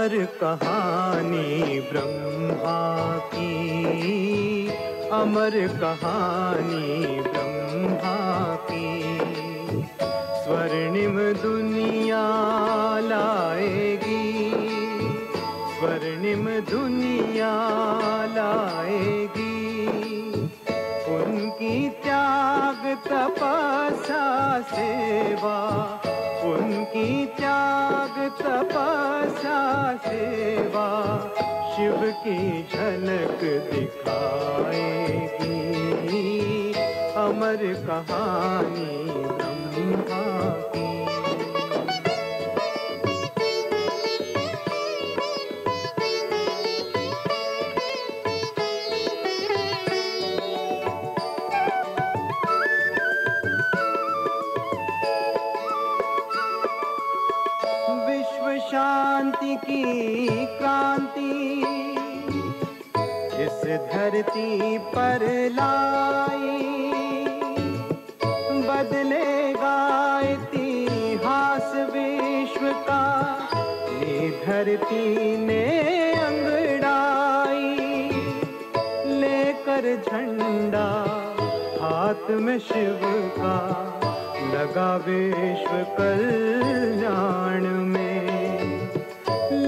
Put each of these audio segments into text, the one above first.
अमर कहानी ब्रह्मा की, अमर कहानी ब्रह्मा की। स्वर्णिम दुनिया लाएगी, स्वर्णिम दुनिया लाएगी। उनकी त्याग तपस्या सेवा, उनकी त्याग तपस्या सेवा शिव की झलक दिखाएगी। अमर कहानी ब्रह्मा की। शांति की क्रांति इस धरती पर लाई, बदलेगा इतिहास विश्व का ये धरती ने अंगड़ाई। लेकर झंडा हाथ में शिव का, लगा विश्व कल्याण में।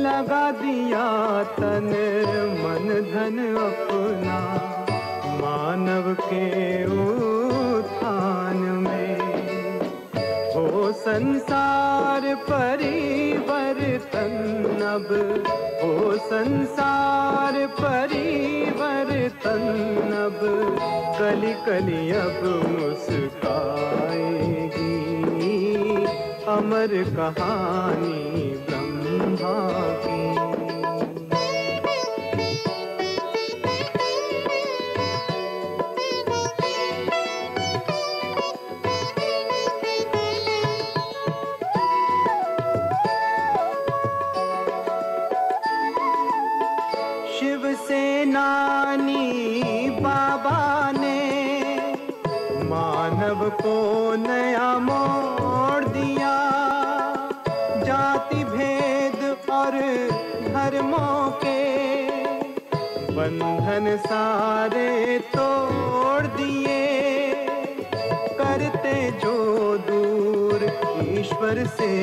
लगा दिया तन मन धन अपना मानव के उत्थान में। हो संसार परिवर्तन अब, हो संसार परिवर्तन अब। कली कली अब मुस्काएगी, अमर कहानी ब्रह्मा की। शिव सेनानी बाबा ने मानव को नया मोड़ दिया। जाति भेद और धर्मों के बंधन सारे तोड़ दिए। करते जो दूर ईश्वर से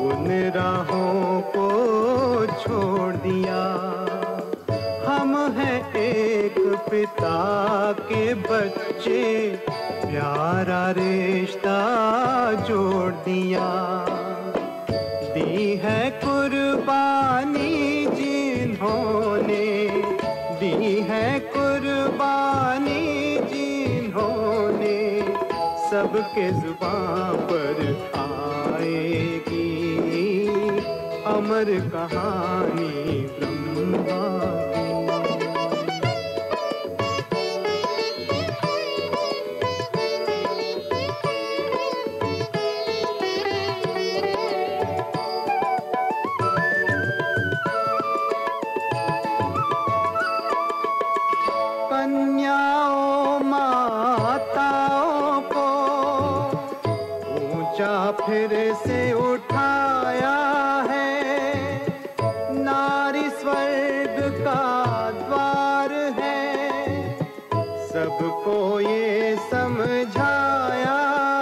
उन राहों को छोड़ दिया। हम हैं एक पिता के बच्चे, प्यारा रिश्ता जोड़ दिया। दी है कुर्बानी जिन्होंने, दी है कुर्बानी जिन्होंने, सबके जुबान पर आएगी अमर कहानी ब्रह्मा की। कन्याओं माताओं को ऊंचा फिर से उठाया है। नारी स्वर्ग का द्वार है, सबको ये समझाया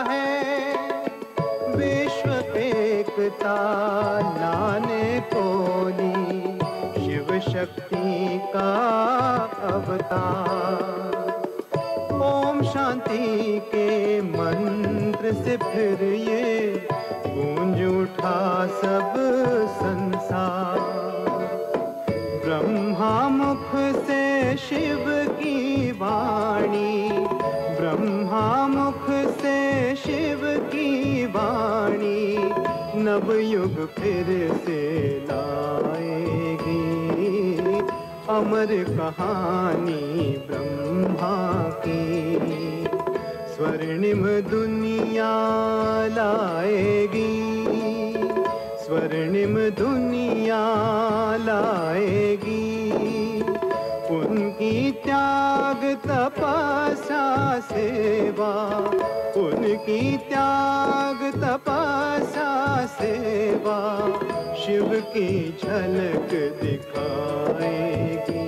है। विश्व एकता लाने को शिव शक्ति का अवतार। ओम शांति के मंत्र से फिर ये गूंज उठा सब संसार। ब्रह्मा मुख से शिव की वाणी, ब्रह्मा मुख से शिव की वाणी, नवयुग फिर से लाएगी अमर कहानी ब्रह्मा की। स्वर्णिम दुनिया लाएगी, स्वर्णिम दुनिया लाएगी। उनकी त्याग तपस्या सेवा, उनकी त्याग तपस्या सेवा शिव की झलक दिखाएगी।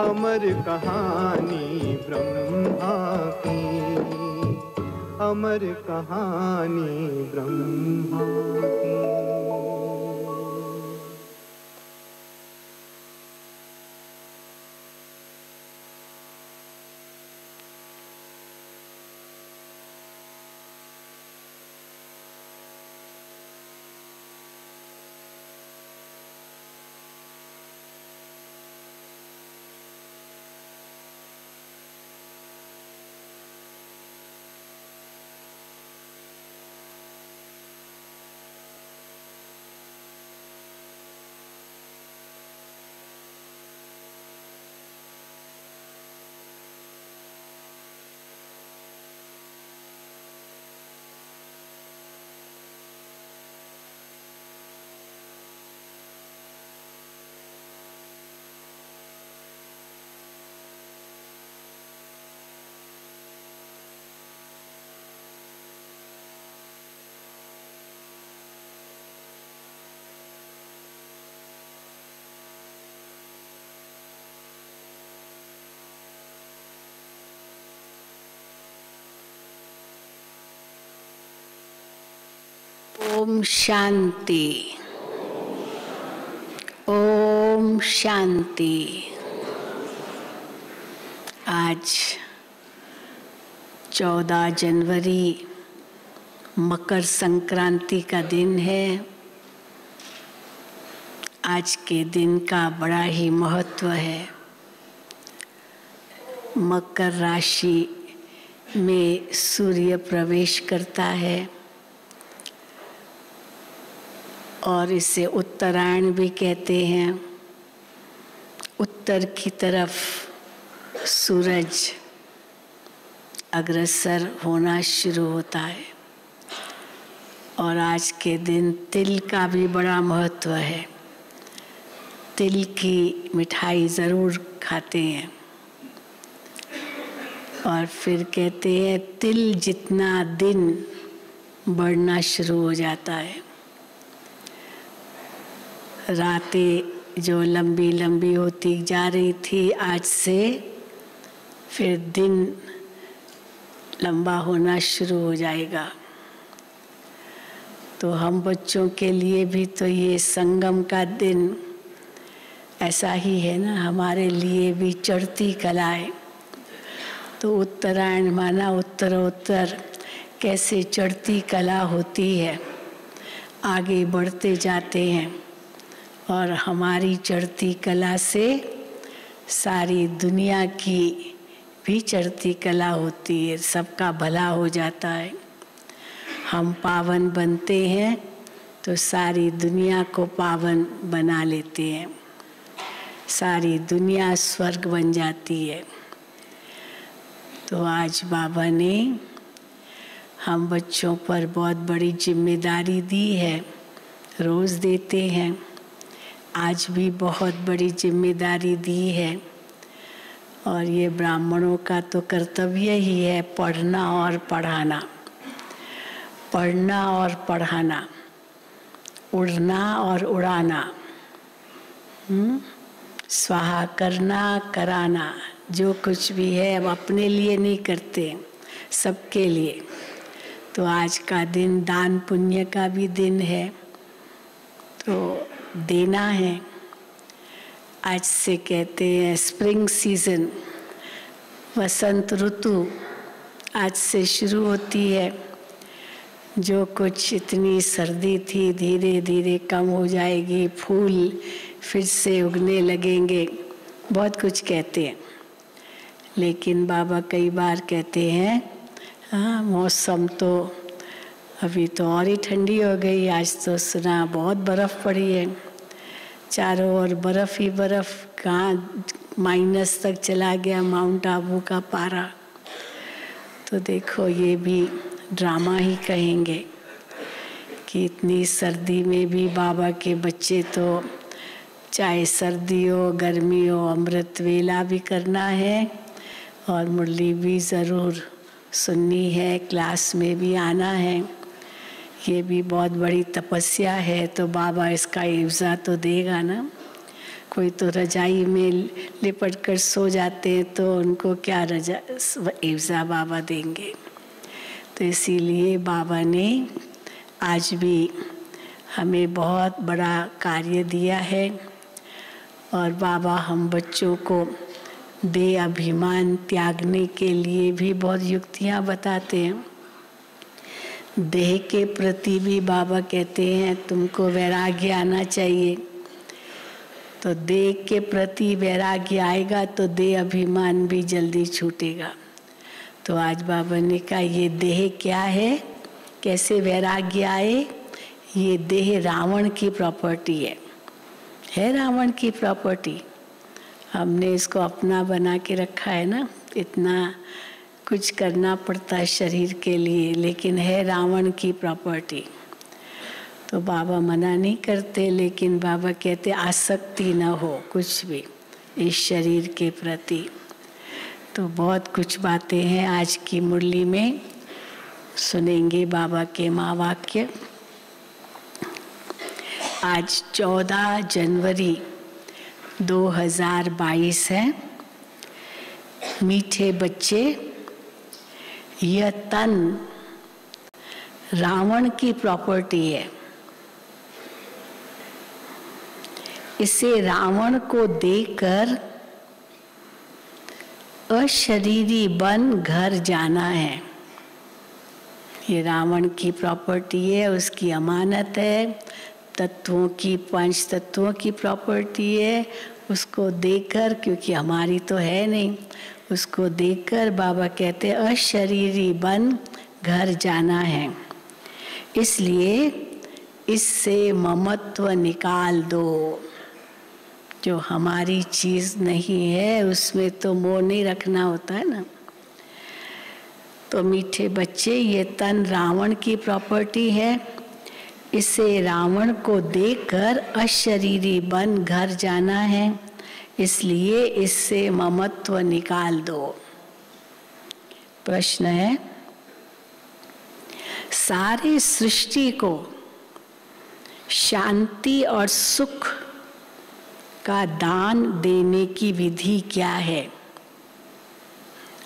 अमर कहानी ब्रह्मा की, अमर कहानी ब्रह्मा की। ओम शांति, ओम शांति। आज 14 जनवरी मकर संक्रांति का दिन है। आज के दिन का बड़ा ही महत्व है। मकर राशि में सूर्य प्रवेश करता है और इसे उत्तरायण भी कहते हैं। उत्तर की तरफ सूरज अग्रसर होना शुरू होता है और आज के दिन तिल का भी बड़ा महत्व है। तिल की मिठाई ज़रूर खाते हैं और फिर कहते हैं तिल जितना दिन बढ़ना शुरू हो जाता है। रातें जो लंबी लंबी होती जा रही थी, आज से फिर दिन लंबा होना शुरू हो जाएगा। तो हम बच्चों के लिए भी तो ये संगम का दिन ऐसा ही है ना, हमारे लिए भी चढ़ती कलाएं। तो उत्तरायण माना उत्तरोत्तर कैसे चढ़ती कला होती है, आगे बढ़ते जाते हैं और हमारी चढ़ती कला से सारी दुनिया की भी चढ़ती कला होती है, सबका भला हो जाता है। हम पावन बनते हैं तो सारी दुनिया को पावन बना लेते हैं, सारी दुनिया स्वर्ग बन जाती है। तो आज बाबा ने हम बच्चों पर बहुत बड़ी जिम्मेदारी दी है, रोज़ देते हैं। आज भी बहुत बड़ी जिम्मेदारी दी है और ये ब्राह्मणों का तो कर्तव्य ही है पढ़ना और पढ़ाना, पढ़ना और पढ़ाना, उड़ना और उड़ाना, स्वाहा करना कराना। जो कुछ भी है अब अपने लिए नहीं करते, सबके लिए। तो आज का दिन दान पुण्य का भी दिन है, तो देना है। आज से कहते हैं स्प्रिंग सीजन, वसंत ऋतु आज से शुरू होती है। जो कुछ इतनी सर्दी थी धीरे धीरे कम हो जाएगी, फूल फिर से उगने लगेंगे, बहुत कुछ कहते हैं। लेकिन बाबा कई बार कहते हैं हाँ मौसम तो अभी तो और ही ठंडी हो गई। आज तो सुना बहुत बर्फ़ पड़ी है, चारों ओर बर्फ़ ही बर्फ़, कहाँ माइनस तक चला गया माउंट आबू का पारा। तो देखो ये भी ड्रामा ही कहेंगे कि इतनी सर्दी में भी बाबा के बच्चे तो चाहे सर्दी हो गर्मी हो अमृत वेला भी करना है और मुरली भी ज़रूर सुननी है, क्लास में भी आना है। ये भी बहुत बड़ी तपस्या है, तो बाबा इसका एवज़ा तो देगा ना। कोई तो रजाई में लिपट कर सो जाते हैं, तो उनको क्या एवज़ा बाबा देंगे। तो इसीलिए बाबा ने आज भी हमें बहुत बड़ा कार्य दिया है। और बाबा हम बच्चों को देह अभिमान त्यागने के लिए भी बहुत युक्तियाँ बताते हैं। देह के प्रति भी बाबा कहते हैं तुमको वैराग्य आना चाहिए। तो देह के प्रति वैराग्य आएगा तो देह अभिमान भी जल्दी छूटेगा। तो आज बाबा ने कहा ये देह क्या है, कैसे वैराग्य आए। ये देह रावण की प्रॉपर्टी है रावण की प्रॉपर्टी। हमने इसको अपना बना के रखा है ना, इतना कुछ करना पड़ता है शरीर के लिए, लेकिन है रावण की प्रॉपर्टी। तो बाबा मना नहीं करते, लेकिन बाबा कहते आसक्ति न हो कुछ भी इस शरीर के प्रति। तो बहुत कुछ बातें हैं आज की मुरली में, सुनेंगे बाबा के महावाक्य। आज 14 जनवरी 2022 है। मीठे बच्चे, यह तन रावण की प्रॉपर्टी है। इसे रावण को देकर अशरीरी बन घर जाना है। ये रावण की प्रॉपर्टी है, उसकी अमानत है, तत्वों की, पंच तत्वों की प्रॉपर्टी है। उसको देकर, क्योंकि हमारी तो है नहीं, उसको देखकर बाबा कहते अशरीरी बन घर जाना है। इसलिए इससे ममत्व निकाल दो। जो हमारी चीज नहीं है उसमें तो मोह नहीं रखना होता है ना। तो मीठे बच्चे, ये तन रावण की प्रॉपर्टी है। इसे रावण को देखकर अशरीरी बन घर जाना है। इसलिए इससे ममत्व निकाल दो। प्रश्न है, सारी सृष्टि को शांति और सुख का दान देने की विधि क्या है।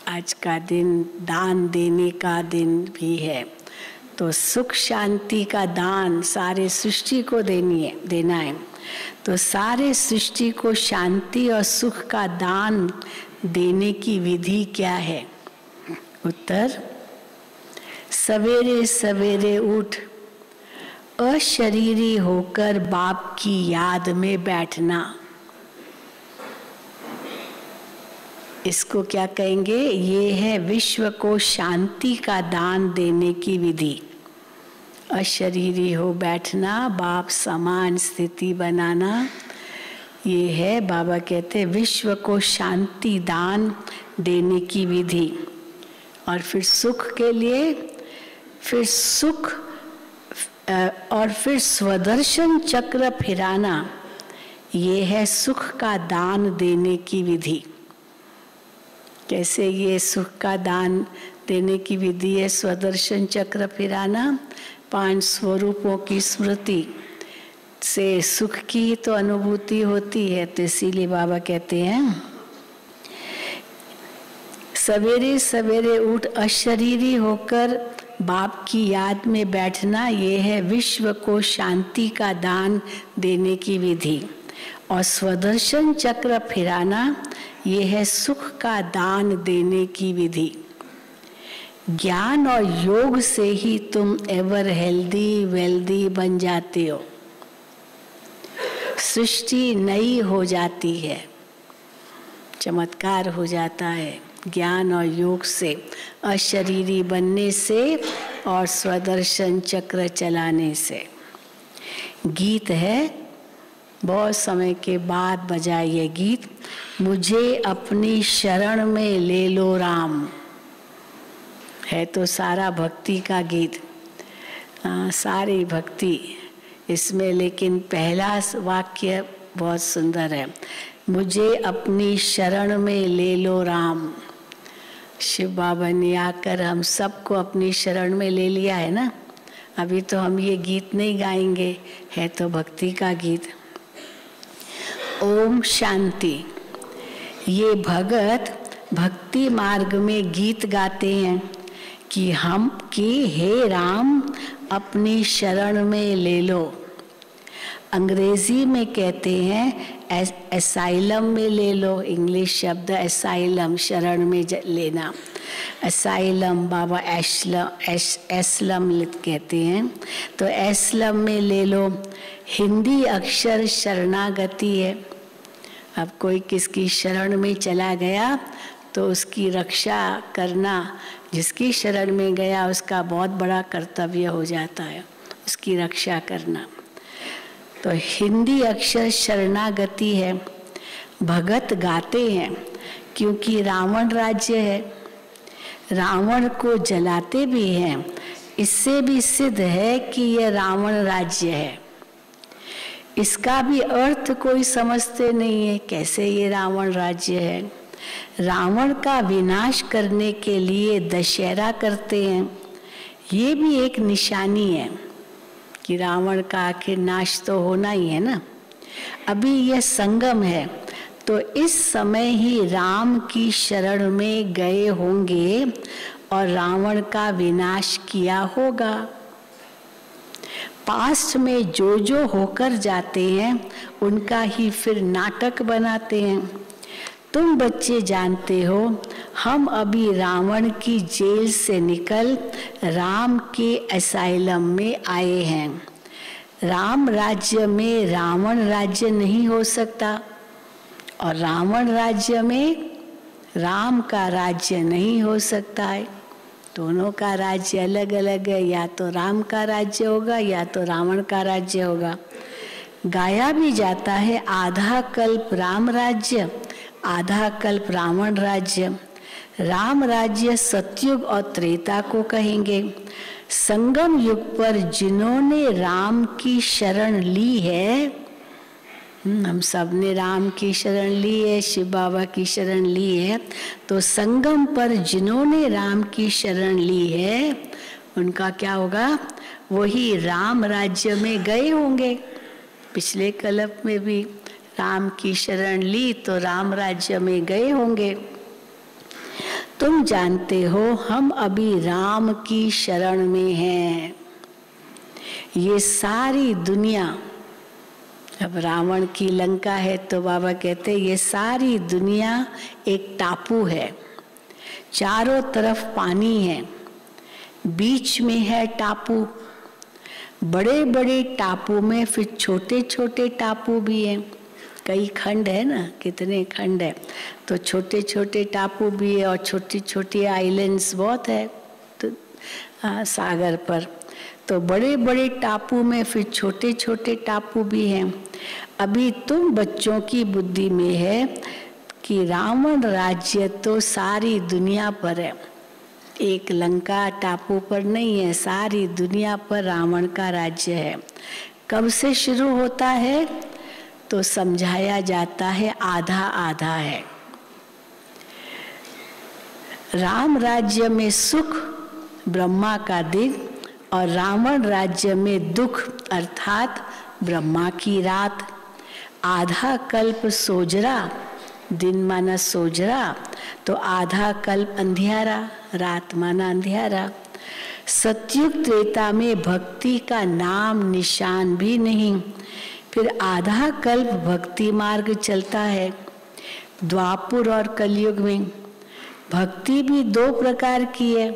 आज का दिन दान देने का दिन भी है। तो सुख शांति का दान सारे सृष्टि को देना है। तो सारे सृष्टि को शांति और सुख का दान देने की विधि क्या है। उत्तर, सवेरे सवेरे उठ अशरीरी होकर बाप की याद में बैठना। इसको क्या कहेंगे, ये है विश्व को शांति का दान देने की विधि। अशरीरी हो बैठना, बाप समान स्थिति बनाना, ये है बाबा कहते हैं विश्व को शांति दान देने की विधि। और फिर सुख के लिए, फिर सुख और फिर स्वदर्शन चक्र फिराना, ये है सुख का दान देने की विधि। कैसे ये सुख का दान देने की विधि है, स्वदर्शन चक्र फिराना। 5 स्वरूपों की स्मृति से सुख की तो अनुभूति होती है। तो इसीलिए बाबा कहते हैं सवेरे सवेरे उठ अशरीरी होकर बाप की याद में बैठना, ये है विश्व को शांति का दान देने की विधि। और स्वदर्शन चक्र फिराना, ये है सुख का दान देने की विधि। ज्ञान और योग से ही तुम एवर हेल्दी वेल्दी बन जाते हो। सृष्टि नई हो जाती है, चमत्कार हो जाता है ज्ञान और योग से, अशरीरी बनने से और स्वदर्शन चक्र चलाने से। गीत है, बहुत समय के बाद बजा ये गीत, मुझे अपनी शरण में ले लो राम। है तो सारा भक्ति का गीत, सारी भक्ति इसमें, लेकिन पहला वाक्य बहुत सुंदर है, मुझे अपनी शरण में ले लो राम। शिव बाबा ने आकर हम सबको अपनी शरण में ले लिया है ना, अभी तो हम ये गीत नहीं गाएंगे, है तो भक्ति का गीत। ओम शांति। ये भगत भक्ति मार्ग में गीत गाते हैं कि हे राम अपनी शरण में ले लो। अंग्रेजी में कहते हैं एसाइलम में ले लो। इंग्लिश शब्द एसाइलम, शरण में लेना। एसाइलम बाबा एस्लम कहते हैं, तो एस्लम में ले लो। हिंदी अक्षर शरणागति है। अब कोई किसकी शरण में चला गया तो उसकी रक्षा करना, जिसकी शरण में गया उसका बहुत बड़ा कर्तव्य हो जाता है, उसकी रक्षा करना। तो हिंदी अक्षर शरणागति है। भगत गाते हैं क्योंकि रावण राज्य है, रावण को जलाते भी हैं। इससे भी सिद्ध है कि यह रावण राज्य है। इसका भी अर्थ कोई समझते नहीं है, कैसे ये रावण राज्य है। रावण का विनाश करने के लिए दशहरा करते हैं। ये भी एक निशानी है कि रावण का आखिर नाश तो होना ही है ना। अभी यह संगम है, तो इस समय ही राम की शरण में गए होंगे और रावण का विनाश किया होगा। पास्ट में जो होकर जाते हैं उनका ही फिर नाटक बनाते हैं। तुम बच्चे जानते हो, हम अभी रावण की जेल से निकल राम के असाइलम में आए हैं। राम राज्य में रावण राज्य नहीं हो सकता और रावण राज्य में राम का राज्य नहीं हो सकता है। दोनों का राज्य अलग अलग है, या तो राम का राज्य होगा या तो रावण का राज्य होगा। गाया भी जाता है आधा कल्प राम राज्य, आधा कल्प रावण राज्य। राम राज्य सतयुग और त्रेता को कहेंगे। संगम युग पर जिन्होंने राम की शरण ली है, हम सब ने राम की शरण ली है, शिव बाबा की शरण ली है, तो संगम पर जिन्होंने राम की शरण ली है उनका क्या होगा? वही राम राज्य में गए होंगे। पिछले कल्प में भी राम की शरण ली तो राम राज्य में गए होंगे। तुम जानते हो हम अभी राम की शरण में हैं। ये सारी दुनिया, अब रावण की लंका है तो बाबा कहते ये सारी दुनिया एक टापू है। चारों तरफ पानी है, बीच में है टापू। बड़े बड़े टापू में फिर छोटे छोटे टापू भी हैं। कई खंड है ना, कितने खंड है, तो छोटे छोटे टापू भी है और छोटी छोटी आइलैंड्स बहुत है तो सागर पर। तो बड़े बड़े टापू में फिर छोटे छोटे टापू भी हैं। अभी तुम बच्चों की बुद्धि में है कि रावण राज्य तो सारी दुनिया पर है, एक लंका टापू पर नहीं है, सारी दुनिया पर रावण का राज्य है। कब से शुरू होता है तो समझाया जाता है आधा आधा है। राम राज्य में सुख ब्रह्मा का दिन और रावण राज्य में दुख अर्थात ब्रह्मा की रात। आधा कल्प सोजरा, दिन माना सोजरा, तो आधा कल्प अंधियारा, रात माना अंधियारा। सतयुग त्रेता में भक्ति का नाम निशान भी नहीं। फिर आधा कल्प भक्ति मार्ग चलता है। द्वापुर और कलयुग में भक्ति भी दो प्रकार की है।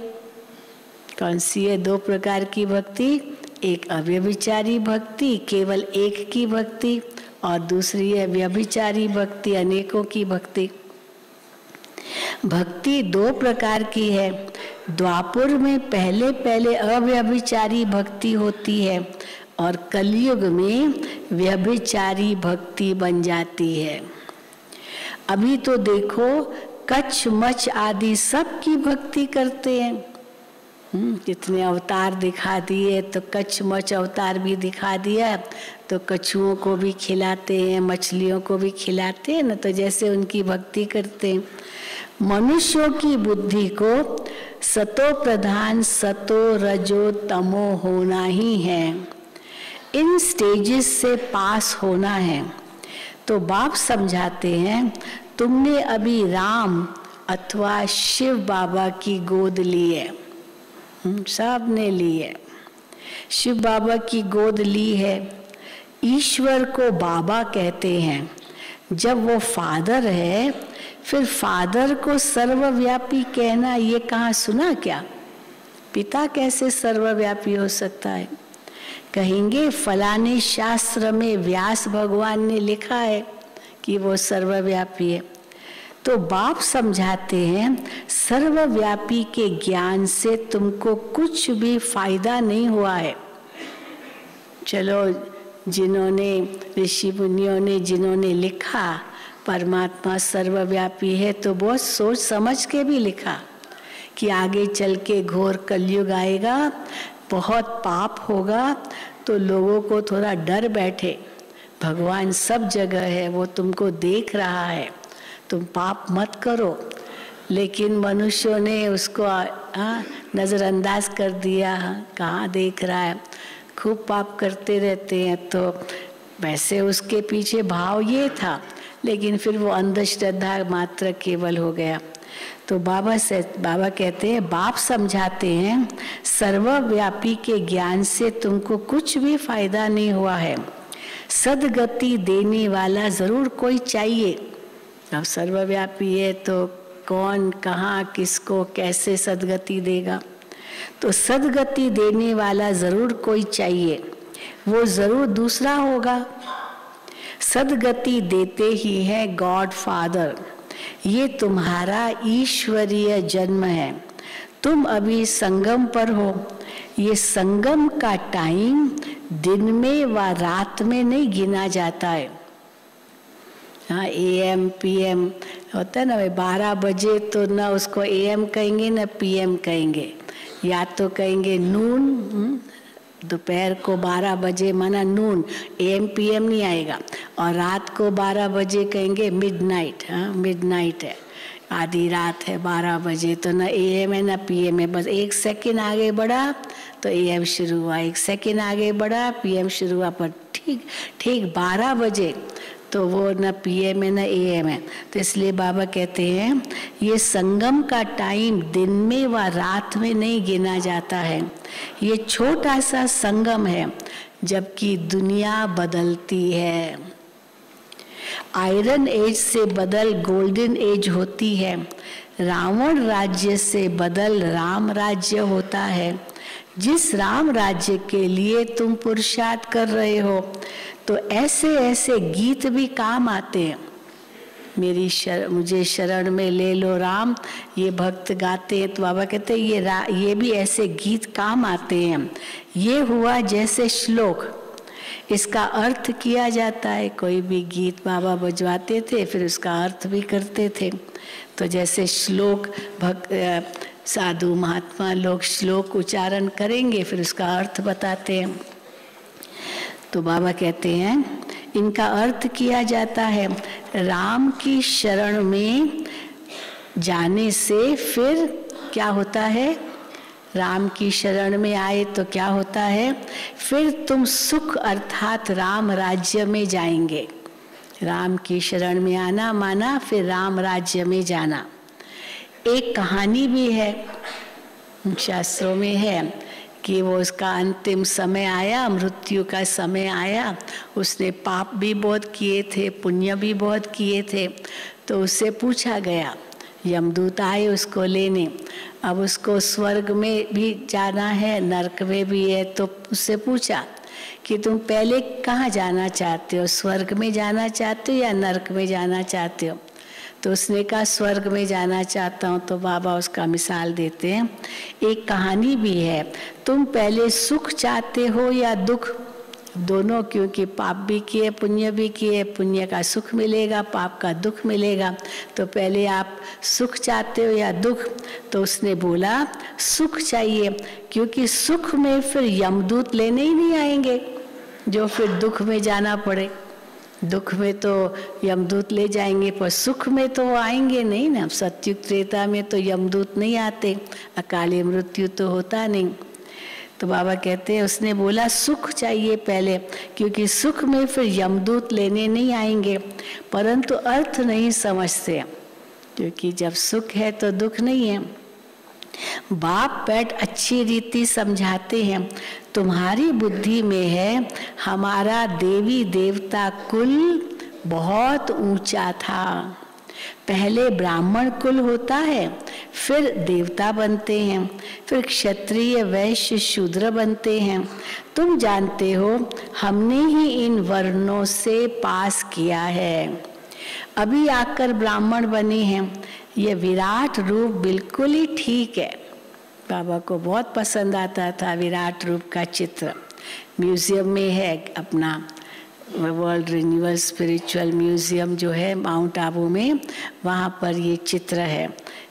कौन सी है दो प्रकार की भक्ति? एक अव्यभिचारी भक्ति, केवल एक की भक्ति, और दूसरी है व्यभिचारी भक्ति, अनेकों की भक्ति। भक्ति दो प्रकार की है। द्वापुर में पहले पहले अव्यभिचारी भक्ति होती है और कलयुग में व्यभिचारी भक्ति बन जाती है। अभी तो देखो कच्छ मच्छ आदि सब की भक्ति करते हैं। जितने अवतार दिखा दिए तो कच्छ मच्छ अवतार भी दिखा दिया, तो कछुओं को भी खिलाते हैं, मछलियों को भी खिलाते हैं ना, तो जैसे उनकी भक्ति करते हैं। मनुष्यों की बुद्धि को सतो प्रधान सतो रजो तमो होना ही है, इन स्टेजेस से पास होना है। तो बाप समझाते हैं, तुमने अभी राम अथवा शिव बाबा की गोद ली है, सब ने ली है, शिव बाबा की गोद ली है। ईश्वर को बाबा कहते हैं। जब वो फादर है, फिर फादर को सर्वव्यापी कहना ये कहाँ सुना क्या? पिता कैसे सर्वव्यापी हो सकता है? कहेंगे फलाने शास्त्र में व्यास भगवान ने लिखा है कि वो सर्वव्यापी है। तो बाप समझाते हैं, सर्वव्यापी के ज्ञान से तुमको कुछ भी फायदा नहीं हुआ है। चलो, जिन्होंने ऋषि मुनियों ने जिन्होंने लिखा परमात्मा सर्वव्यापी है, तो बहुत सोच समझ के भी लिखा कि आगे चल के घोर कलयुग आएगा, बहुत पाप होगा, तो लोगों को थोड़ा डर बैठे, भगवान सब जगह है, वो तुमको देख रहा है, तुम पाप मत करो। लेकिन मनुष्यों ने उसको नज़रअंदाज कर दिया, कहाँ देख रहा है, खूब पाप करते रहते हैं। तो वैसे उसके पीछे भाव ये था, लेकिन फिर वो अंधश्रद्धा मात्र केवल हो गया। तो बाबा कहते हैं, बाप समझाते हैं, सर्वव्यापी के ज्ञान से तुमको कुछ भी फायदा नहीं हुआ है। सदगति देने वाला जरूर कोई चाहिए। अब सर्वव्यापी है तो कौन, कहाँ, किसको, कैसे सदगति देगा? तो सदगति देने वाला जरूर कोई चाहिए, वो जरूर दूसरा होगा। सदगति देते ही है गॉड फादर। ये तुम्हारा ईश्वरीय जन्म है। तुम अभी संगम पर हो। ये संगम का टाइम दिन में व रात में नहीं गिना जाता है। हाँ, AM PM होता है ना, 12 बजे तो ना उसको AM कहेंगे ना PM कहेंगे, या तो कहेंगे नून, दोपहर को 12 बजे माना नून, AM PM नहीं आएगा। और रात को 12 बजे कहेंगे मिडनाइट। हाँ, मिडनाइट है, आधी रात है, 12 बजे तो ना AM है ना PM है। बस 1 सेकेंड आगे बढ़ा तो AM शुरू हुआ, 1 सेकेंड आगे बढ़ा PM शुरू हुआ, पर ठीक 12 बजे तो वो न PM है न AM है। तो इसलिए बाबा कहते हैं, ये संगम का टाइम दिन में व रात में नहीं गिना जाता है। ये छोटा सा संगम है, जबकि दुनिया बदलती है। आयरन एज से बदल गोल्डन एज होती है। रावण राज्य से बदल राम राज्य होता है। जिस राम राज्य के लिए तुम पुरुषार्थ कर रहे हो, तो ऐसे ऐसे गीत भी काम आते हैं। मुझे शरण में ले लो राम, ये भक्त गाते हैं। तो बाबा कहते हैं ये भी ऐसे गीत काम आते हैं। ये हुआ जैसे श्लोक, इसका अर्थ किया जाता है। कोई भी गीत बाबा बजवाते थे, फिर उसका अर्थ भी करते थे। तो जैसे श्लोक साधु महात्मा लोग श्लोक उच्चारण करेंगे, फिर उसका अर्थ बताते हैं। तो बाबा कहते हैं, इनका अर्थ किया जाता है। राम की शरण में जाने से फिर क्या होता है? राम की शरण में आए तो क्या होता है? फिर तुम सुख अर्थात राम राज्य में जाएंगे। राम की शरण में आना माना फिर राम राज्य में जाना। एक कहानी भी है, शास्त्रों में है कि वो उसका अंतिम समय आया, मृत्यु का समय आया। उसने पाप भी बहुत किए थे, पुण्य भी बहुत किए थे। तो उससे पूछा गया, यमदूत आए उसको लेने। अब उसको स्वर्ग में भी जाना है, नरक में भी है। तो उससे पूछा कि तुम पहले कहाँ जाना चाहते हो, स्वर्ग में जाना चाहते हो या नरक में जाना चाहते हो? तो उसने कहा स्वर्ग में जाना चाहता हूँ। तो बाबा उसका मिसाल देते हैं। एक कहानी भी है, तुम पहले सुख चाहते हो या दुख? दोनों, क्योंकि पाप भी किए पुण्य भी किए, पुण्य का सुख मिलेगा, पाप का दुख मिलेगा। तो पहले आप सुख चाहते हो या दुख? तो उसने बोला सुख चाहिए, क्योंकि सुख में फिर यमदूत लेने ही नहीं आएंगे, जो फिर दुख में जाना पड़े। दुख में तो यमदूत ले जाएंगे, पर सुख में तो आएंगे नहीं ना। सतयुग त्रेता में तो यमदूत नहीं आते, अकाली मृत्यु तो होता नहीं। तो बाबा कहते हैं उसने बोला सुख चाहिए पहले, क्योंकि सुख में फिर यमदूत लेने नहीं आएंगे, परंतु अर्थ नहीं समझते, क्योंकि जब सुख है तो दुख नहीं है। बाप बैठ अच्छी रीति समझाते हैं, तुम्हारी बुद्धि में है हमारा देवी देवता कुल बहुत ऊंचा था। पहले ब्राह्मण कुल होता है, फिर देवता बनते हैं, फिर क्षत्रिय वैश्य शूद्र बनते हैं। तुम जानते हो हमने ही इन वर्णों से पास किया है, अभी आकर ब्राह्मण बने हैं। ये विराट रूप बिल्कुल ही ठीक है। बाबा को बहुत पसंद आता था विराट रूप का चित्र। म्यूजियम में है अपना वर्ल्ड रिन्यूअल स्पिरिचुअल म्यूजियम जो है माउंट आबू में, वहाँ पर ये चित्र है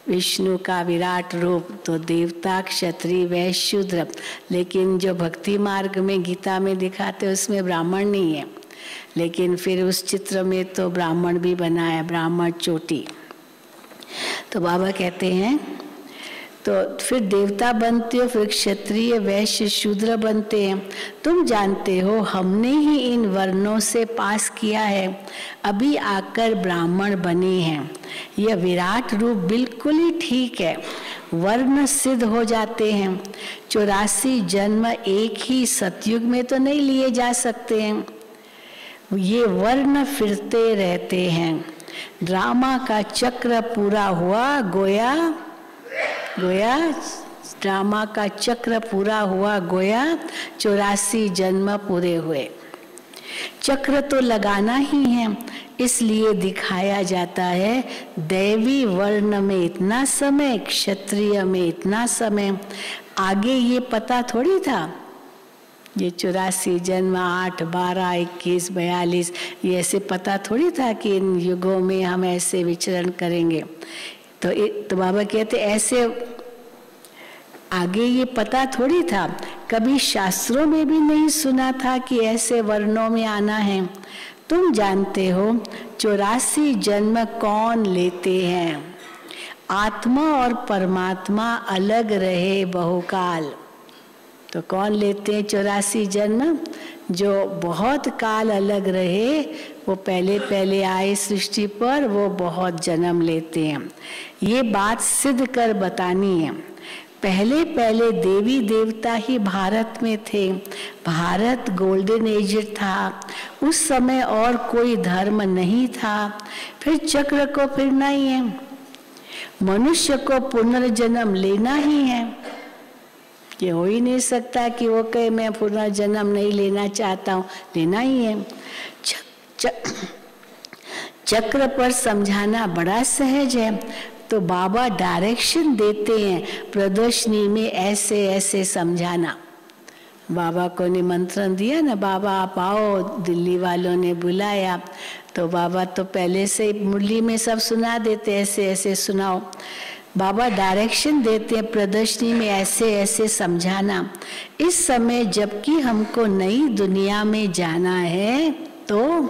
विष्णु का विराट रूप। तो देवता क्षत्रिय वैश्य शूद्र, लेकिन जो भक्ति मार्ग में गीता में दिखाते उसमें ब्राह्मण नहीं है, लेकिन फिर उस चित्र में तो ब्राह्मण भी बना है, ब्राह्मण चोटी। तो बाबा कहते हैं तो फिर देवता बनते हो, फिर क्षत्रिय वैश्य शूद्र बनते हैं। तुम जानते हो हमने ही इन वर्णों से पास किया है, अभी आकर ब्राह्मण बने हैं। यह विराट रूप बिल्कुल ही ठीक है, वर्ण सिद्ध हो जाते हैं। 84 जन्म एक ही सतयुग में तो नहीं लिए जा सकते हैं, ये वर्ण फिरते रहते हैं। ड्रामा का चक्र पूरा हुआ, गोया ड्रामा का चक्र पूरा हुआ, गोया 84 जन्म पूरे हुए। चक्र तो लगाना ही है, इसलिए दिखाया जाता है दैवी वर्ण में इतना समय, क्षत्रिय में इतना समय। आगे ये पता थोड़ी था, ये 84 जन्म 8, 12, 21, 42 ये ऐसे पता थोड़ी था कि इन युगों में हम ऐसे विचरण करेंगे। तो बाबा कहते ऐसे आगे ये पता थोड़ी था, कभी शास्त्रों में भी नहीं सुना था कि ऐसे वर्णों में आना है। तुम जानते हो 84 जन्म कौन लेते हैं? आत्मा और परमात्मा अलग रहे बहुकाल। तो कौन लेते हैं 84 जन्म? जो बहुत काल अलग रहे, वो पहले आए सृष्टि पर, वो बहुत जन्म लेते हैं। ये बात सिद्ध कर बतानी है। पहले देवी देवता ही भारत में थे। भारत गोल्डन एज था, उस समय और कोई धर्म नहीं था। फिर चक्र को फिरना ही है, मनुष्य को पुनर्जन्म लेना ही है। ये हो ही नहीं सकता कि वो कहे मैं पुनर्जन्म नहीं लेना चाहता हूँ, लेना ही है। चक्र पर समझाना बड़ा सहज है, तो बाबा डायरेक्शन देते हैं प्रदर्शनी में ऐसे ऐसे समझाना। बाबा को निमंत्रण दिया ना, बाबा आप आओ, दिल्ली वालों ने बुलाया, तो बाबा तो पहले से मुरली में सब सुना देते, ऐसे ऐसे सुनाओ। बाबा डायरेक्शन देते हैं प्रदर्शनी में ऐसे ऐसे समझाना। इस समय जबकि हमको नई दुनिया में जाना है, तो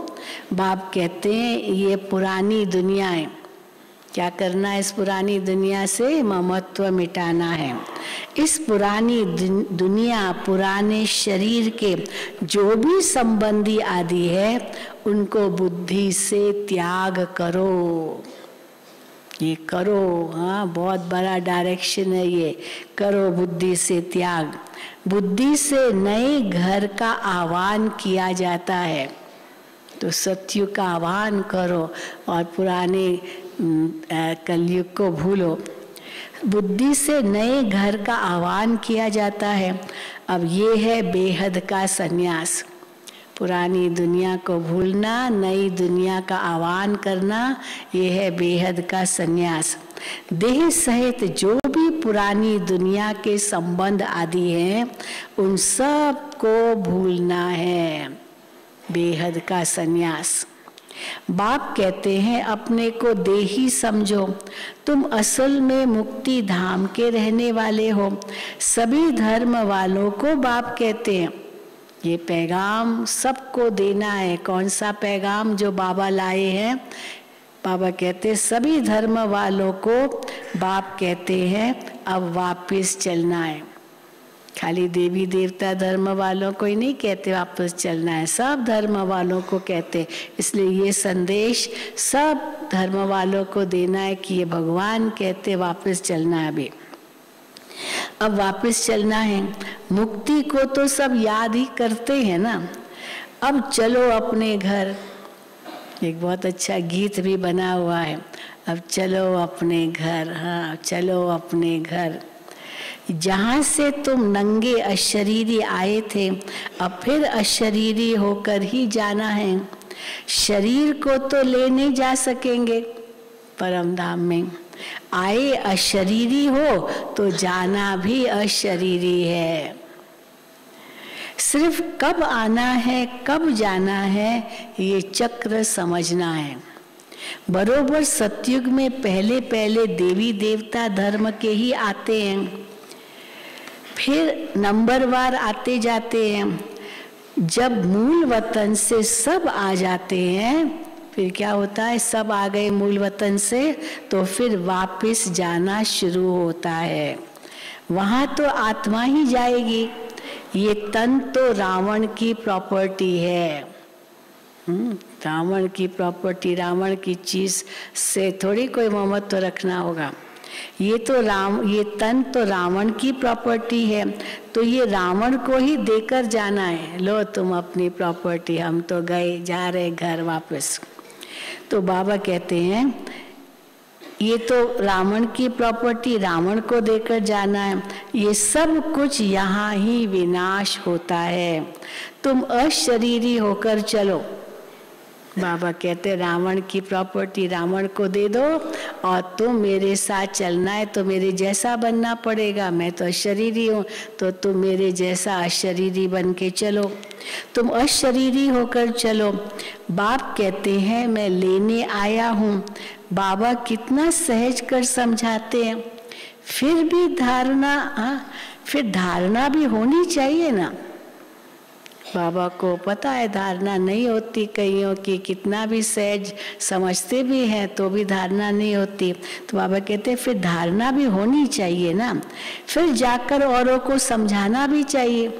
बाप कहते हैं ये पुरानी दुनिया है, क्या करना है? इस पुरानी दुनिया से ममत्व मिटाना है। इस पुरानी दुनिया, पुराने शरीर के जो भी संबंधी आदि है, उनको बुद्धि से त्याग करो। ये करो, हाँ, बहुत बड़ा डायरेक्शन है ये, करो बुद्धि से त्याग। बुद्धि से नए घर का आह्वान किया जाता है, तो सत्युग का आह्वान करो और पुराने कलयुग को भूलो। बुद्धि से नए घर का आह्वान किया जाता है। अब ये है बेहद का सन्यास, पुरानी दुनिया को भूलना, नई दुनिया का आह्वान करना, ये है बेहद का सन्यास। देह सहित जो भी पुरानी दुनिया के संबंध आदि हैं, उन सब को भूलना है, बेहद का सन्यास। बाप कहते हैं अपने को देही समझो, तुम असल में मुक्ति धाम के रहने वाले हो। सभी धर्म वालों को बाप कहते हैं, ये पैगाम सबको देना है। कौन सा पैगाम? जो बाबा लाए हैं। बाबा कहते हैं सभी धर्म वालों को बाप कहते हैं अब वापस चलना है। खाली देवी देवता धर्म वालों को ही नहीं कहते वापस चलना है, सब धर्म वालों को कहते। इसलिए ये संदेश सब धर्म वालों को देना है कि ये भगवान कहते वापस चलना है। अभी अब वापस चलना है। मुक्ति को तो सब याद ही करते हैं ना। अब चलो अपने घर। एक बहुत अच्छा गीत भी बना हुआ है, अब चलो अपने घर। हाँ, चलो अपने घर। जहाँ से तुम नंगे अशरीरी आए थे, अब फिर अशरीरी होकर ही जाना है। शरीर को तो ले नहीं जा सकेंगे परम धाम में। आए अशरीरी हो तो जाना भी अशरीरी है। सिर्फ कब आना है कब जाना है ये चक्र समझना है। बरोबर सतयुग में पहले पहले देवी देवता धर्म के ही आते हैं, फिर नंबरवार आते जाते हैं। जब मूल वतन से सब आ जाते हैं, फिर क्या होता है? सब आ गए मूल वतन से तो फिर वापस जाना शुरू होता है। वहाँ तो आत्मा ही जाएगी। ये तन तो रावण की प्रॉपर्टी है। रावण की प्रॉपर्टी, रावण की चीज से थोड़ी कोई मोहब्बत तो रखना होगा। ये तन तो रावण की प्रॉपर्टी है, तो ये रावण को ही देकर जाना है। लो तुम अपनी प्रॉपर्टी, हम तो गए, जा रहे घर वापस। तो बाबा कहते हैं ये तो रावण की प्रॉपर्टी, रावण को देकर जाना है। ये सब कुछ यहाँ ही विनाश होता है। तुम अशरीरी होकर चलो। बाबा कहते रावण की प्रॉपर्टी रावण को दे दो और तुम मेरे साथ चलना है तो मेरे जैसा बनना पड़ेगा। मैं तो अशरीरी हूँ, तो तुम मेरे जैसा अशरीरी बन के चलो। तुम अशरीरी होकर चलो। बाप कहते हैं मैं लेने आया हूँ। बाबा कितना सहज कर समझाते हैं। फिर भी धारणा भी होनी चाहिए ना। बाबा को पता है धारणा नहीं होती कईयों की, कितना भी सहज समझते भी हैं तो भी धारणा नहीं होती। तो बाबा कहते हैं फिर धारणा भी होनी चाहिए ना। फिर जाकर औरों को समझाना भी चाहिए।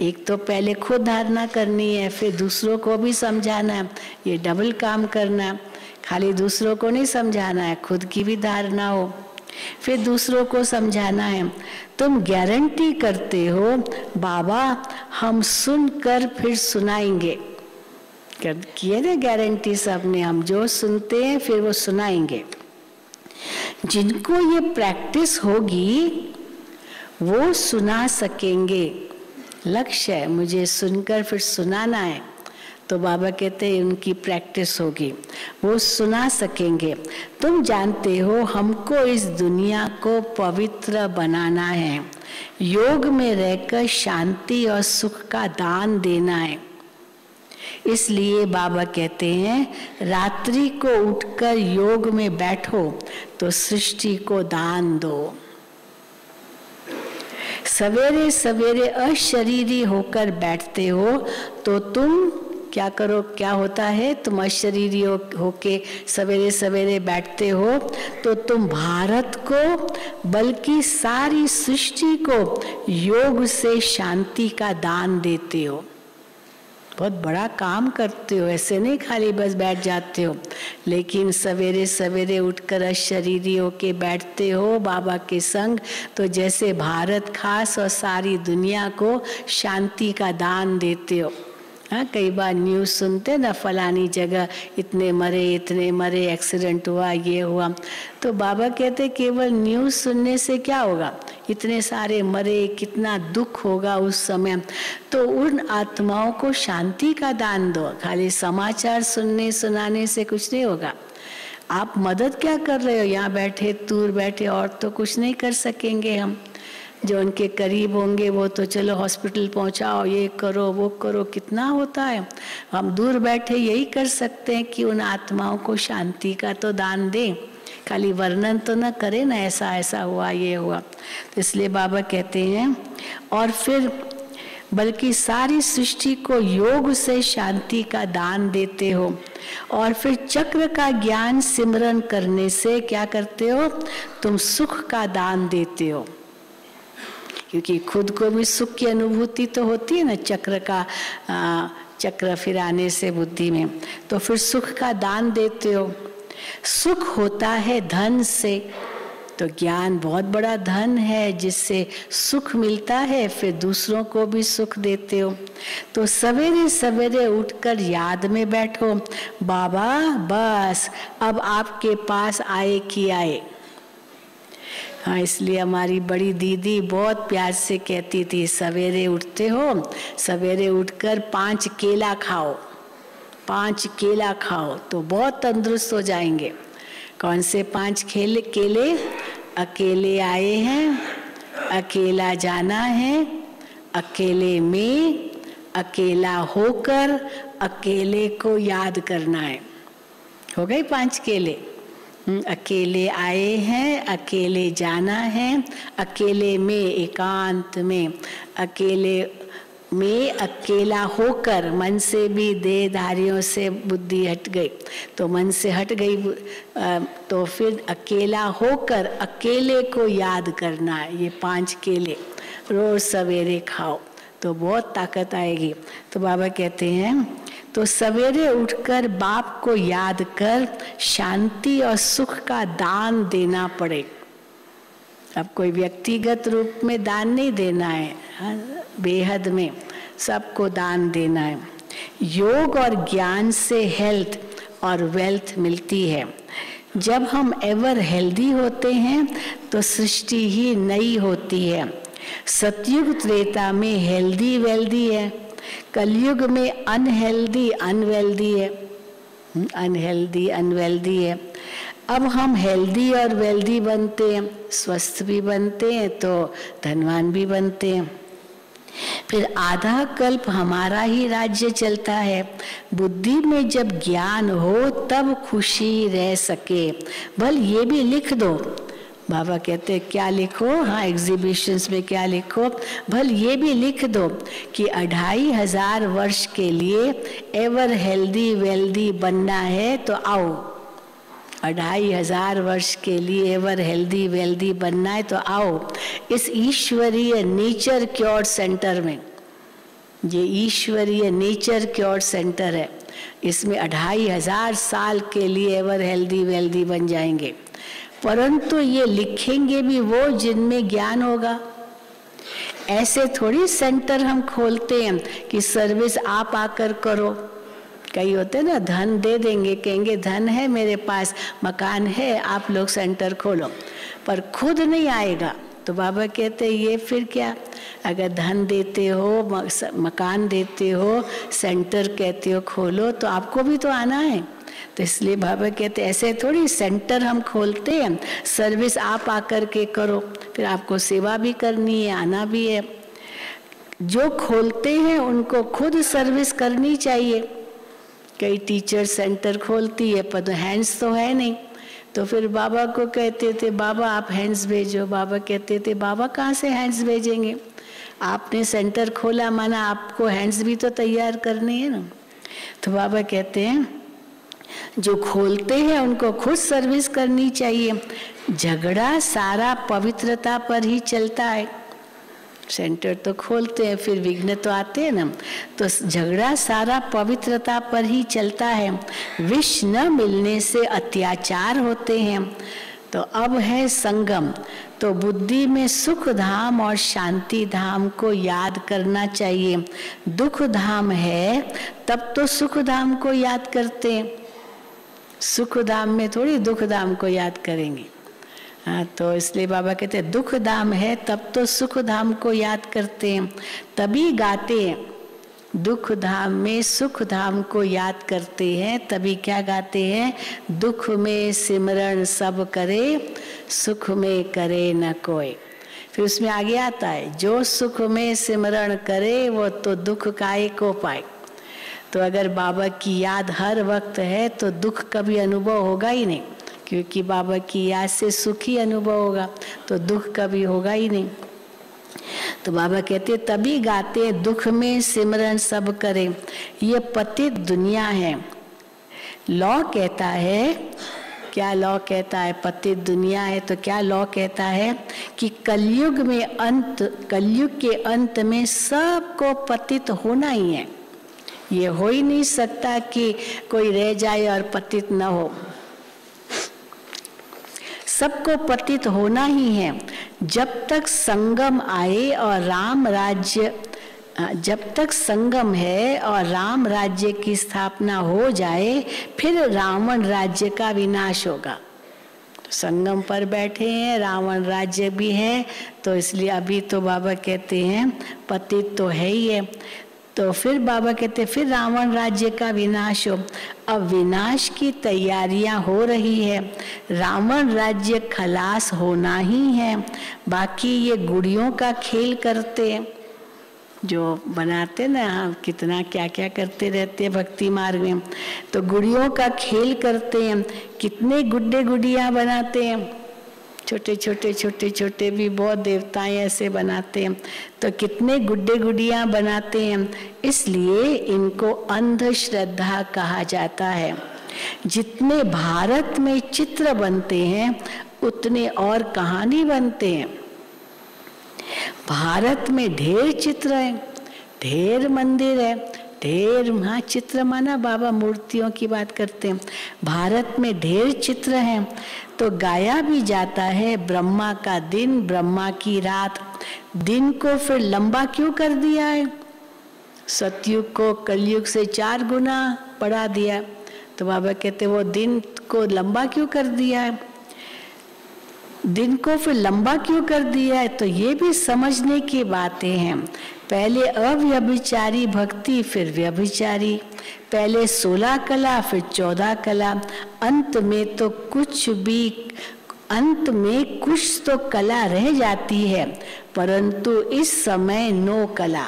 एक तो पहले खुद धारणा करनी है, फिर दूसरों को भी समझाना है। ये डबल काम करना है। खाली दूसरों को नहीं समझाना है, खुद की भी धारणा हो, फिर दूसरों को समझाना है। तुम गारंटी करते हो बाबा हम सुनकर फिर सुनाएंगे। किए ना गारंटी सबने, हम जो सुनते हैं फिर वो सुनाएंगे। जिनको ये प्रैक्टिस होगी वो सुना सकेंगे। लक्ष्य है मुझे सुनकर फिर सुनाना है। तो बाबा कहते हैं उनकी प्रैक्टिस होगी, वो सुना सकेंगे। तुम जानते हो हमको इस दुनिया को पवित्र बनाना है, योग में रहकर शांति और सुख का दान देना है। इसलिए बाबा कहते हैं रात्रि को उठकर योग में बैठो तो सृष्टि को दान दो। सवेरे सवेरे अशरीरी होकर बैठते हो तो तुम क्या करो? क्या होता है? तुम अशरीरी होके सवेरे सवेरे बैठते हो तो तुम भारत को बल्कि सारी सृष्टि को योग से शांति का दान देते हो। बहुत बड़ा काम करते हो। ऐसे नहीं खाली बस बैठ जाते हो, लेकिन सवेरे सवेरे उठकर अशरीरी होके बैठते हो बाबा के संग, तो जैसे भारत खास और सारी दुनिया को शांति का दान देते हो। हाँ, कई बार न्यूज़ सुनते ना फलानी जगह इतने मरे, एक्सीडेंट हुआ, ये हुआ। तो बाबा कहते केवल न्यूज़ सुनने से क्या होगा? इतने सारे मरे, कितना दुख होगा उस समय। तो उन आत्माओं को शांति का दान दो। खाली समाचार सुनाने से कुछ नहीं होगा। आप मदद क्या कर रहे हो? यहाँ बैठे, दूर बैठे, और तो कुछ नहीं कर सकेंगे हम। जो उनके करीब होंगे वो तो चलो हॉस्पिटल पहुंचाओ, ये करो वो करो, कितना होता है। हम दूर बैठे यही कर सकते हैं कि उन आत्माओं को शांति का तो दान दें। खाली वर्णन तो न करें ना ऐसा ऐसा हुआ, ये हुआ। तो इसलिए बाबा कहते हैं और फिर बल्कि सारी सृष्टि को योग से शांति का दान देते हो, और फिर चक्र का ज्ञान सिमरन करने से क्या करते हो, तुम सुख का दान देते हो। क्योंकि खुद को भी सुख की अनुभूति तो होती है ना, चक्र फिराने से बुद्धि में, तो फिर सुख का दान देते हो। सुख होता है धन से, तो ज्ञान बहुत बड़ा धन है जिससे सुख मिलता है, फिर दूसरों को भी सुख देते हो। तो सवेरे सवेरे उठकर याद में बैठो, बाबा बस अब आपके पास आए कि आए। हाँ, इसलिए हमारी बड़ी दीदी बहुत प्यार से कहती थी, सवेरे उठते हो, सवेरे उठकर 5 केला खाओ, 5 केला खाओ तो बहुत तंदुरुस्त हो जाएंगे। कौन से 5 केले? अकेले आए हैं, अकेला जाना है, अकेले में, अकेला होकर, अकेले को याद करना है। हो गए 5 केले। अकेले आए हैं, अकेले जाना है, अकेले में एकांत में, अकेले में अकेला होकर, मन से भी देहधारियों से बुद्धि हट गई, तो मन से हट गई, तो फिर अकेला होकर अकेले को याद करना है। ये 5 केले रोज सवेरे खाओ तो बहुत ताकत आएगी। तो बाबा कहते हैं, तो सवेरे उठकर बाप को याद कर शांति और सुख का दान देना पड़े। अब कोई व्यक्तिगत रूप में दान नहीं देना है, बेहद में सबको दान देना है। योग और ज्ञान से हेल्थ और वेल्थ मिलती है। जब हम एवर हेल्दी होते हैं तो सृष्टि ही नई होती है। सतयुग त्रेता में हेल्दी वेल्दी है, कलयुग में अनहेल्दी अनवेल्दी है, अनहेल्दी अनवेल्दी है। अब हम हेल्दी और वेल्दी बनते हैं, स्वस्थ भी बनते हैं तो धनवान भी बनते हैं। फिर आधा कल्प हमारा ही राज्य चलता है। बुद्धि में जब ज्ञान हो तब खुशी रह सके। भल ये भी लिख दो, बाबा कहते हैं क्या लिखो, हाँ एग्जीबिशंस में क्या लिखो, भल ये भी लिख दो कि 2500 वर्ष के लिए एवर हेल्दी वेल्दी बनना है तो आओ। 2500 वर्ष के लिए एवर हेल्दी वेल्दी बनना है तो आओ इस ईश्वरीय नेचर क्योर सेंटर में। ये ईश्वरीय नेचर क्योर सेंटर है, इसमें 2500 साल के लिए एवर हेल्दी वेल्दी बन जाएंगे। परंतु ये लिखेंगे भी वो जिनमें ज्ञान होगा। ऐसे थोड़ी सेंटर हम खोलते हैं कि सर्विस आप आकर करो। कई होते हैं ना, धन दे देंगे, कहेंगे धन है मेरे पास, मकान है, आप लोग सेंटर खोलो, पर खुद नहीं आएगा। तो बाबा कहते हैं ये फिर क्या, अगर धन देते हो, मकान देते हो, सेंटर कहते हो खोलो, तो आपको भी तो आना है। तो इसलिए बाबा कहते ऐसे थोड़ी सेंटर हम खोलते हैं, सर्विस आप आकर के करो, फिर आपको सेवा भी करनी है, आना भी है। जो खोलते हैं उनको खुद सर्विस करनी चाहिए। कई टीचर सेंटर खोलती है पर तो हैंड्स तो है नहीं, तो फिर बाबा को कहते थे बाबा आप हैंड्स भेजो। बाबा कहते थे बाबा कहाँ से हैंड्स भेजेंगे, आपने सेंटर खोला माना आपको हैंड्स भी तो तैयार करने हैं ना। तो बाबा कहते हैं जो खोलते हैं उनको खुद सर्विस करनी चाहिए। झगड़ा सारा पवित्रता पर ही चलता है। सेंटर तो खोलते हैं फिर विघ्न तो आते हैं ना, तो झगड़ा सारा पवित्रता पर ही चलता है। विष न मिलने से अत्याचार होते हैं। तो अब है संगम, तो बुद्धि में सुख धाम और शांति धाम को याद करना चाहिए। दुख धाम है तब तो सुख धाम को याद करते हैं, सुख धाम में थोड़ी दुख धाम को याद करेंगे। हाँ, तो इसलिए बाबा कहते हैं दुख धाम है तब तो सुख धाम को याद करते हैं, तभी गाते हैं। दुख धाम में सुख धाम को याद करते हैं, तभी क्या गाते हैं, दुख में सिमरण सब करे, सुख में करे न कोई। फिर उसमें आगे आता है जो सुख में सिमरण करे वो तो दुख काहे को पाए। तो अगर बाबा की याद हर वक्त है तो दुख कभी अनुभव होगा ही नहीं, क्योंकि बाबा की याद से सुख ही अनुभव होगा, तो दुख कभी होगा ही नहीं। तो बाबा कहते तभी गाते दुख में सिमरन सब करे, ये पतित दुनिया है। लॉ कहता है, क्या लॉ कहता है? पतित दुनिया है तो क्या लॉ कहता है कि कलयुग के अंत में सबको पतित होना ही है। ये हो ही नहीं सकता कि कोई रह जाए और पतित न हो, सबको पतित होना ही है। जब तक संगम आए और राम राज्य, जब तक संगम है और राम राज्य की स्थापना हो जाए, फिर रावण राज्य का विनाश होगा। संगम पर बैठे हैं, रावण राज्य भी है, तो इसलिए अभी तो बाबा कहते हैं पतित तो है ही है। तो फिर बाबा कहते फिर रावण राज्य का विनाश हो। अब विनाश की तैयारियां हो रही है, रावण राज्य खलास होना ही है। बाकी ये गुड़ियों का खेल करते हैं, जो बनाते ना, हम कितना क्या क्या करते रहते हैं भक्ति मार्ग में। तो गुड़ियों का खेल करते हैं, कितने गुड्डे गुड़ियाँ बनाते हैं, छोटे छोटे छोटे छोटे भी बहुत देवताएं ऐसे बनाते हैं। तो कितने गुड्डे गुड़ियाँ बनाते हैं, इसलिए इनको अंधश्रद्धा कहा जाता है। जितने भारत में चित्र बनते हैं उतने और कहानी बनते हैं। भारत में ढेर चित्र है, ढेर मंदिर है, ढेर, हाँ चित्र माना बाबा मूर्तियों की बात करते हैं। भारत में ढेर चित्र हैं। तो गाया भी जाता है ब्रह्मा का दिन, ब्रह्मा की रात। दिन को फिर लंबा क्यों कर दिया है? सतयुग को कलयुग से 4 गुना बढ़ा दिया। तो बाबा कहते वो दिन को लंबा क्यों कर दिया है? दिन को फिर लंबा क्यों कर दिया है? तो ये भी समझने की बातें हैं। पहले अव्यभिचारी भक्ति, फिर व्यभिचारी, पहले 16 कला, फिर 14 कला, अंत में कुछ तो कला रह जाती है, परंतु इस समय 9 कला।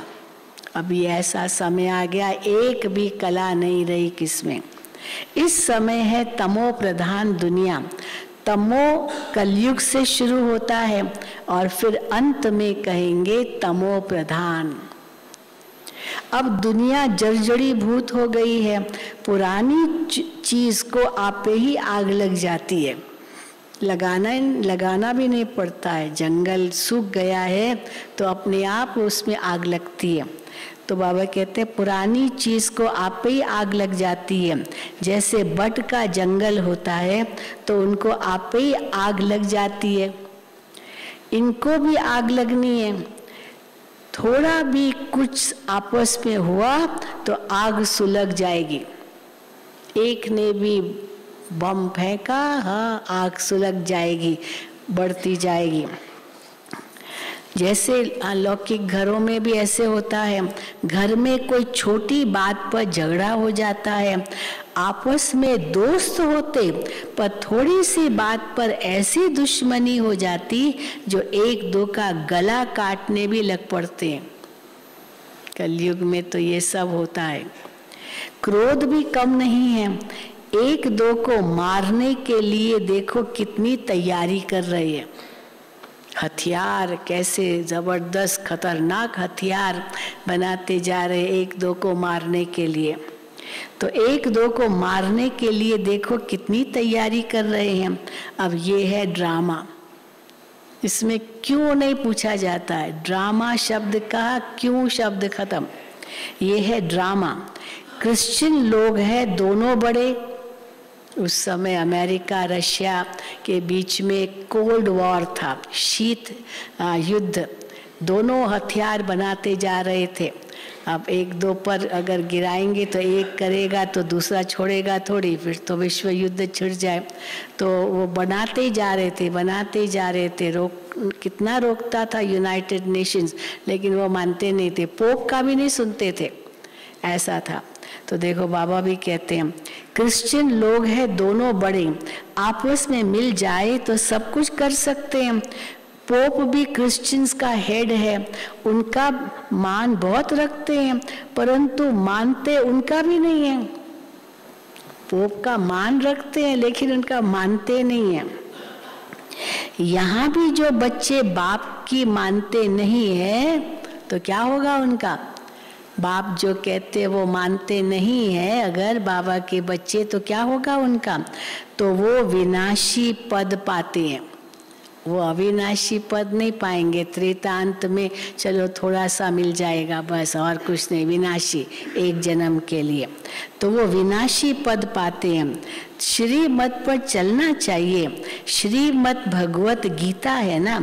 अभी ऐसा समय आ गया, एक भी कला नहीं रही किसमें। इस समय है तमो प्रधान दुनिया। तमो कलयुग से शुरू होता है और फिर अंत में कहेंगे तमो प्रधान। अब दुनिया जर्जरी भूत हो गई है, पुरानी चीज को आपे ही आग लग जाती है, लगाना भी नहीं पड़ता है। जंगल सूख गया है तो अपने आप उसमें आग लगती है। तो बाबा कहते हैं पुरानी चीज को आप ही आग लग जाती है। जैसे बट का जंगल होता है तो उनको आप ही आग लग जाती है, इनको भी आग लगनी है। थोड़ा भी कुछ आपस में हुआ तो आग सुलग जाएगी। एक ने भी बम फेंका, हाँ आग सुलग जाएगी, बढ़ती जाएगी। जैसे अलौकिक घरों में भी ऐसे होता है, घर में कोई छोटी बात पर झगड़ा हो जाता है, आपस में दोस्त होते पर थोड़ी सी बात पर ऐसी दुश्मनी हो जाती जो एक दो का गला काटने भी लग पड़ते हैं। कलयुग में तो ये सब होता है। क्रोध भी कम नहीं है, एक दो को मारने के लिए देखो कितनी तैयारी कर रही है। हथियार कैसे जबरदस्त खतरनाक हथियार बनाते जा रहे एक दो को मारने के लिए। तो एक दो को मारने के लिए देखो कितनी तैयारी कर रहे हैं। अब ये है ड्रामा, इसमें क्यों नहीं पूछा जाता है। ड्रामा शब्द का क्यों शब्द खत्म, ये है ड्रामा। क्रिश्चियन लोग हैं दोनों बड़े, उस समय अमेरिका रशिया के बीच में कोल्ड वॉर था, शीत युद्ध, दोनों हथियार बनाते जा रहे थे। अब एक दो पर अगर गिराएंगे तो एक करेगा तो दूसरा छोड़ेगा थोड़ी, फिर तो विश्व युद्ध छिड़ जाए। तो वो बनाते जा रहे थे। कितना रोकता था यूनाइटेड नेशंस, लेकिन वो मानते नहीं थे, पोप का भी नहीं सुनते थे, ऐसा था। तो देखो बाबा भी कहते हैं क्रिश्चियन लोग हैं दोनों बड़े, आपस में मिल जाए तो सब कुछ कर सकते हैं। पोप भी क्रिश्चियंस का हेड है, उनका मान बहुत रखते हैं, परंतु मानते उनका भी नहीं है। पोप का मान रखते हैं लेकिन उनका मानते नहीं है। यहाँ भी जो बच्चे बाप की मानते नहीं है तो क्या होगा उनका? बाप जो कहते वो मानते नहीं है अगर बाबा के बच्चे, तो क्या होगा उनका? तो वो विनाशी पद पाते हैं, वो अविनाशी पद नहीं पाएंगे। त्रेतांत में चलो थोड़ा सा मिल जाएगा बस, और कुछ नहीं, विनाशी एक जन्म के लिए, तो वो विनाशी पद पाते हैं। श्रीमत पर चलना चाहिए। श्रीमत भगवत गीता है ना,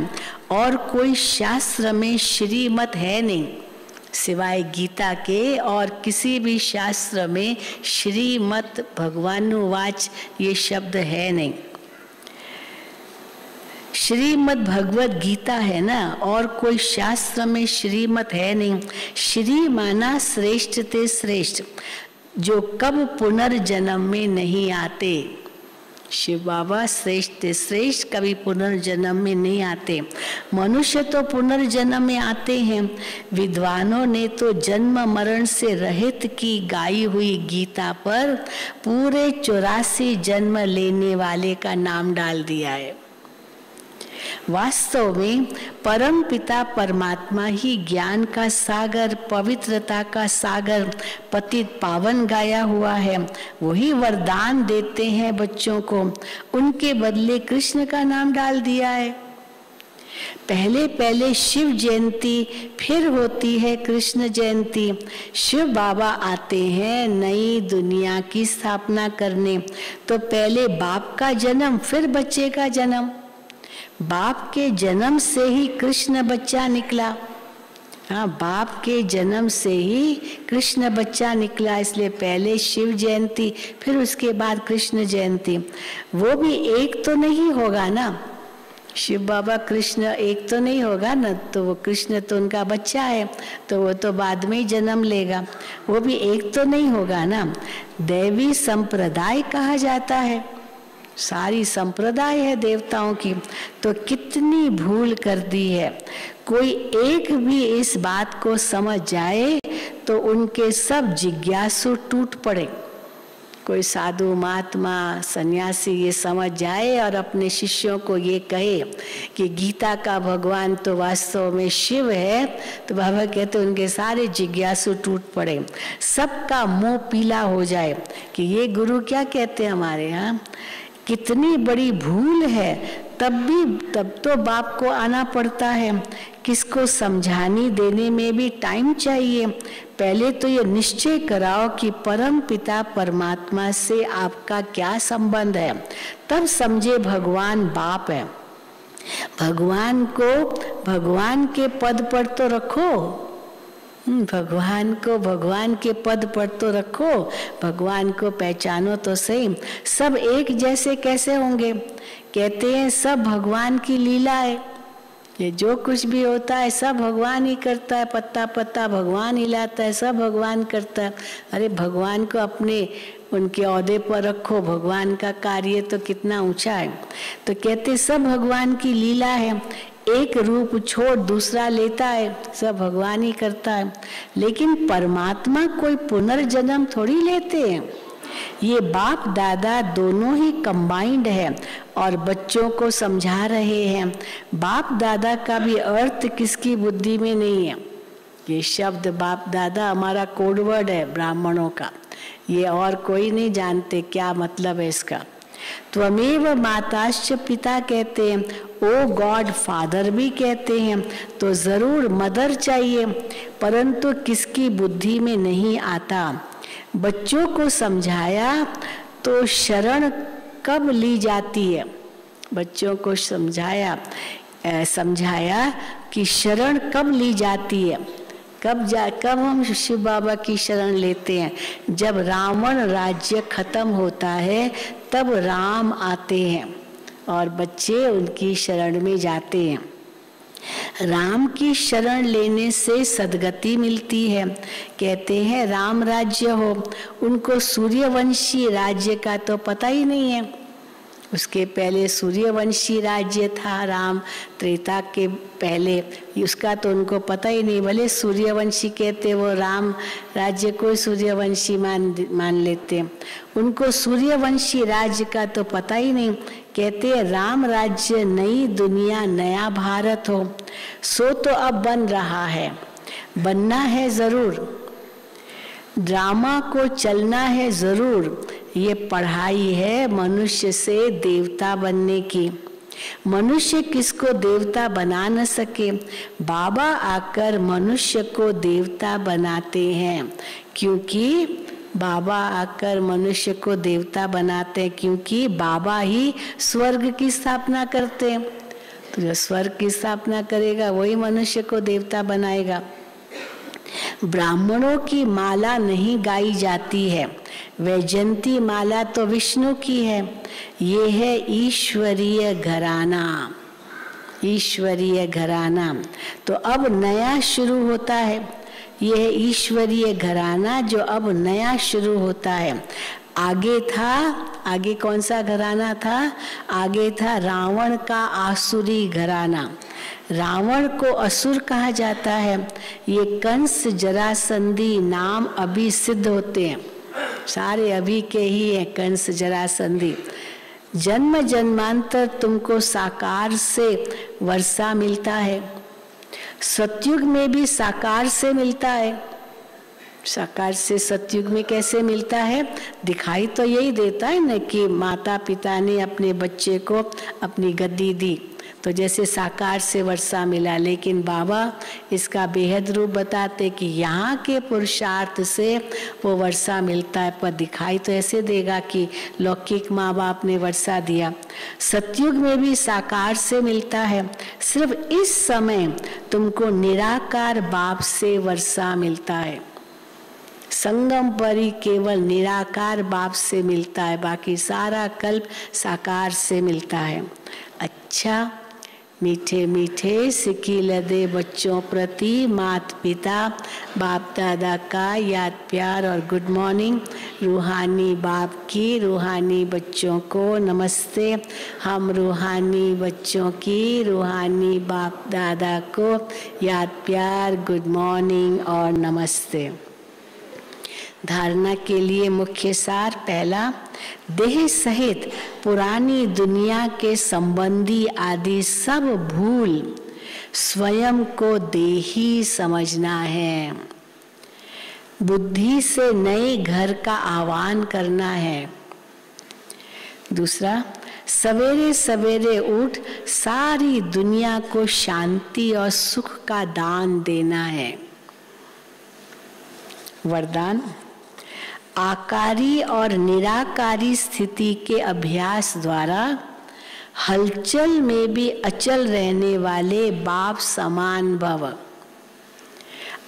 और कोई शास्त्र में श्रीमत है नहीं सिवाय गीता के, और किसी भी शास्त्र में श्रीमत भगवानुवाच ये शब्द है नहीं। श्रीमद् भगवत गीता है ना, और कोई शास्त्र में श्रीमत है नहीं। श्री माना श्रेष्ठ ते श्रेष्ठ, जो कब पुनर्जन्म में नहीं आते। शिव बाबा श्रेष्ठ ते श्रेष्ठ, कभी पुनर्जन्म में नहीं आते। मनुष्य तो पुनर्जन्म में आते हैं। विद्वानों ने तो जन्म मरण से रहित की गाई हुई गीता पर पूरे 84 जन्म लेने वाले का नाम डाल दिया है। वास्तव में परम पिता परमात्मा ही ज्ञान का सागर, पवित्रता का सागर, पतित पावन गाया हुआ है। वही वरदान देते हैं बच्चों को, उनके बदले कृष्ण का नाम डाल दिया है। पहले पहले शिव जयंती, फिर होती है कृष्ण जयंती। शिव बाबा आते हैं नई दुनिया की स्थापना करने, तो पहले बाप का जन्म, फिर बच्चे का जन्म। बाप के जन्म से ही कृष्ण बच्चा निकला। हाँ, बाप के जन्म से ही कृष्ण बच्चा निकला, इसलिए पहले शिव जयंती, फिर उसके बाद कृष्ण जयंती। वो भी एक तो नहीं होगा ना, शिव बाबा कृष्ण एक तो नहीं होगा ना, तो वो कृष्ण तो उनका बच्चा है, तो वो तो बाद में ही जन्म लेगा, वो भी एक तो नहीं होगा ना। दैवी संप्रदाय कहा जाता है, सारी संप्रदाय है देवताओं की, तो कितनी भूल कर दी है। कोई एक भी इस बात को समझ जाए तो उनके सब जिज्ञासु टूट पड़े। कोई साधु महात्मा सन्यासी ये समझ जाए और अपने शिष्यों को ये कहे कि गीता का भगवान तो वास्तव में शिव है, तो बाबा कहते उनके सारे जिज्ञासु टूट पड़े, सबका मुंह पीला हो जाए कि ये गुरु क्या कहते हैं हमारे यहाँ। कितनी बड़ी भूल है, तब तो बाप को आना पड़ता है। किसको समझाने देने में भी टाइम चाहिए। पहले तो ये निश्चय कराओ कि परम पिता परमात्मा से आपका क्या संबंध है, तब समझे भगवान बाप है। भगवान को भगवान के पद पर तो रखो, भगवान को भगवान के पद पर तो रखो, भगवान को पहचानो तो सही। सब एक जैसे कैसे होंगे? कहते हैं सब भगवान की लीला है, ये जो कुछ भी होता है सब भगवान ही करता है, पत्ता पत्ता भगवान हिलाता है, सब भगवान करता है। अरे भगवान को अपने उनके ओहदे पर रखो, भगवान का कार्य तो कितना ऊंचा है। तो कहते सब भगवान की लीला है, एक रूप छोड़ दूसरा लेता है, सब भगवान ही करता है। लेकिन परमात्मा कोई पुनर्जन्म थोड़ी लेते हैं, ये बाप दादा दोनों ही कंबाइंड है और बच्चों को समझा रहे हैं। बाप दादा का भी अर्थ किसकी बुद्धि में नहीं है। ये शब्द बाप दादा हमारा कोडवर्ड है ब्राह्मणों का, ये और कोई नहीं जानते क्या मतलब है इसका। त्वमेव माताश्च पिता कहते हैं, ओ गॉड फादर भी कहते हैं, तो जरूर मदर चाहिए, परंतु किसकी बुद्धि में नहीं आता। बच्चों को समझाया तो शरण कब ली जाती है, बच्चों को समझाया कि शरण कब ली जाती है, कब हम शिव बाबा की शरण लेते हैं। जब रावण राज्य खत्म होता है तब राम आते हैं और बच्चे उनकी शरण में जाते हैं। राम की शरण लेने से सद्गति मिलती है। कहते हैं राम राज्य हो, उनको सूर्यवंशी राज्य का तो पता ही नहीं है। उसके पहले सूर्यवंशी राज्य था, राम त्रेता के पहले, उसका तो उनको पता ही नहीं। भले सूर्यवंशी कहते, वो राम राज्य को सूर्यवंशी मान लेते, उनको सूर्यवंशी राज्य का तो पता ही नहीं। कहते हैं राम राज्य नई दुनिया नया भारत हो, सो तो अब बन रहा है, बनना है जरूर, ड्रामा को चलना है जरूर। ये पढ़ाई है मनुष्य से देवता बनने की। मनुष्य किसको देवता बना न सके, बाबा आकर मनुष्य को देवता बनाते हैं। क्योंकि बाबा आकर मनुष्य को देवता बनाते हैं, क्योंकि बाबा ही स्वर्ग की स्थापना करते हैं। तो जो स्वर्ग की स्थापना करेगा वही मनुष्य को देवता बनाएगा। ब्राह्मणों की माला नहीं गाई जाती है, वैजयंती माला तो विष्णु की है। ये है ईश्वरीय घराना, ईश्वरीय घराना। तो अब नया शुरू होता है, यह है ईश्वरीय घराना जो अब नया शुरू होता है। आगे था, आगे कौन सा घराना था? आगे था रावण का आसुरी घराना। रावण को असुर कहा जाता है। ये कंस जरासंधी नाम अभी सिद्ध होते हैं, सारे अभी के ही हैं कंस जरासंधी। जन्म जन्मांतर तुमको साकार से वर्षा मिलता है, सतयुग में भी साकार से मिलता है। साकार से सतयुग में कैसे मिलता है? दिखाई तो यही देता है न कि माता पिता ने अपने बच्चे को अपनी गद्दी दी, तो जैसे साकार से वर्षा मिला। लेकिन बाबा इसका बेहद रूप बताते कि यहाँ के पुरुषार्थ से वो वर्षा मिलता है, पर दिखाई तो ऐसे देगा कि लौकिक माँ बाप ने वर्षा दिया। सतयुग में भी साकार से मिलता है, सिर्फ इस समय तुमको निराकार बाप से वर्षा मिलता है। संगम परी केवल निराकार बाप से मिलता है, बाकी सारा कल्प साकार से मिलता है। अच्छा, मीठे मीठे सिकील दे बच्चों प्रति माता पिता बाप दादा का याद प्यार और गुड मॉर्निंग। रूहानी बाप की रूहानी बच्चों को नमस्ते। हम रूहानी बच्चों की रूहानी बाप दादा को याद प्यार, गुड मॉर्निंग और नमस्ते। धारणा के लिए मुख्य सार पहला, देह सहित पुरानी दुनिया के संबंधी आदि सब भूल स्वयं को देही समझना है। बुद्धि से नए घर का आह्वान करना है। दूसरा, सवेरे सवेरे उठ सारी दुनिया को शांति और सुख का दान देना है। वरदान, आकारी और निराकारी स्थिति के अभ्यास द्वारा हलचल में भी अचल रहने वाले बाप समान भव।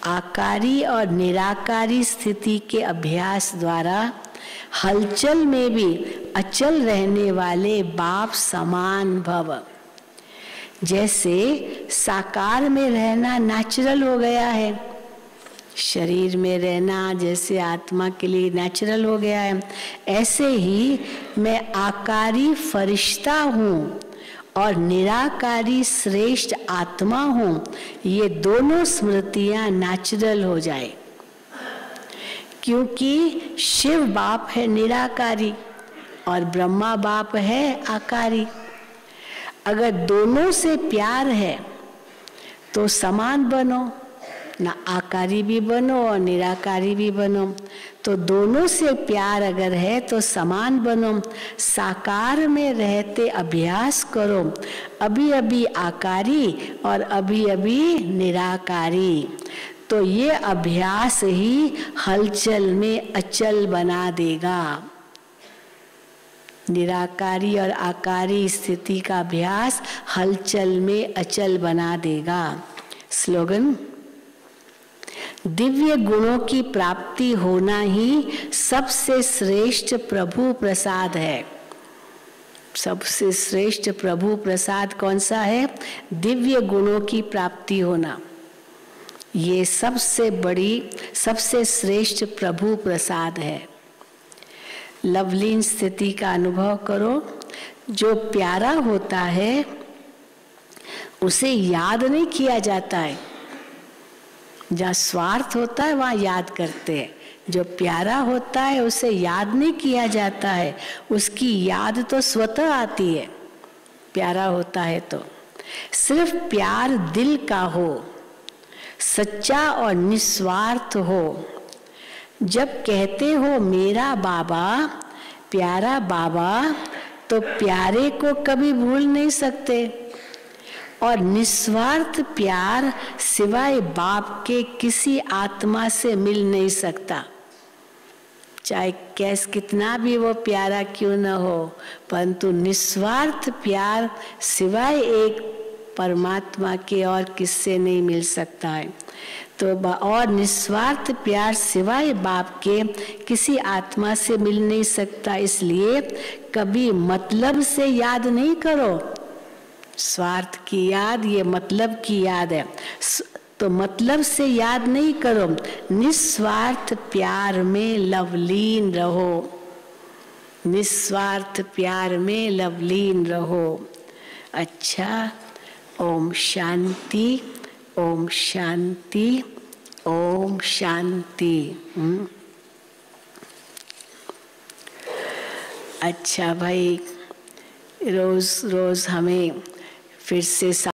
आकारी और निराकारी स्थिति के अभ्यास द्वारा हलचल में भी अचल रहने वाले बाप समान भव। जैसे साकार में रहना नेचुरल हो गया है, शरीर में रहना जैसे आत्मा के लिए नेचुरल हो गया है, ऐसे ही मैं आकारी फरिश्ता हूँ और निराकारी श्रेष्ठ आत्मा हूँ। ये दोनों स्मृतियाँ नेचुरल हो जाए, क्योंकि शिव बाप है निराकारी और ब्रह्मा बाप है आकारी। अगर दोनों से प्यार है तो समान बनो, ना आकारी भी बनो और निराकारी भी बनो। तो दोनों से प्यार अगर है तो समान बनो। साकार में रहते अभ्यास करो, अभी अभी आकारी और अभी अभी निराकारी। तो ये अभ्यास ही हलचल में अचल बना देगा। निराकारी और आकारी स्थिति का अभ्यास हलचल में अचल बना देगा। स्लोगन, दिव्य गुणों की प्राप्ति होना ही सबसे श्रेष्ठ प्रभु प्रसाद है। सबसे श्रेष्ठ प्रभु प्रसाद कौन सा है? दिव्य गुणों की प्राप्ति होना। ये सबसे बड़ी, सबसे श्रेष्ठ प्रभु प्रसाद है। लवलीन स्थिति का अनुभव करो। जो प्यारा होता है उसे याद नहीं किया जाता है। जहाँ स्वार्थ होता है वहाँ याद करते हैं, जो प्यारा होता है उसे याद नहीं किया जाता है, उसकी याद तो स्वतः आती है। प्यारा होता है तो सिर्फ प्यार दिल का हो, सच्चा और निस्वार्थ हो। जब कहते हो मेरा बाबा, प्यारा बाबा, तो प्यारे को कभी भूल नहीं सकते। और निस्वार्थ प्यार सिवाय बाप के किसी आत्मा से मिल नहीं सकता। चाहे कैस कितना भी वो प्यारा क्यों न हो, परंतु निस्वार्थ प्यार सिवाय एक परमात्मा के और किससे नहीं मिल सकता है। तो और निस्वार्थ प्यार सिवाय बाप के किसी आत्मा से मिल नहीं सकता। इसलिए कभी मतलब से याद नहीं करो। स्वार्थ की याद ये मतलब की याद है, तो मतलब से याद नहीं करो। निस्वार्थ प्यार में लवलीन रहो, निस्वार्थ प्यार में लवलीन रहो। अच्छा, ओम शांति, ओम शांति, ओम शांति। अच्छा भाई, रोज रोज हमें फिर से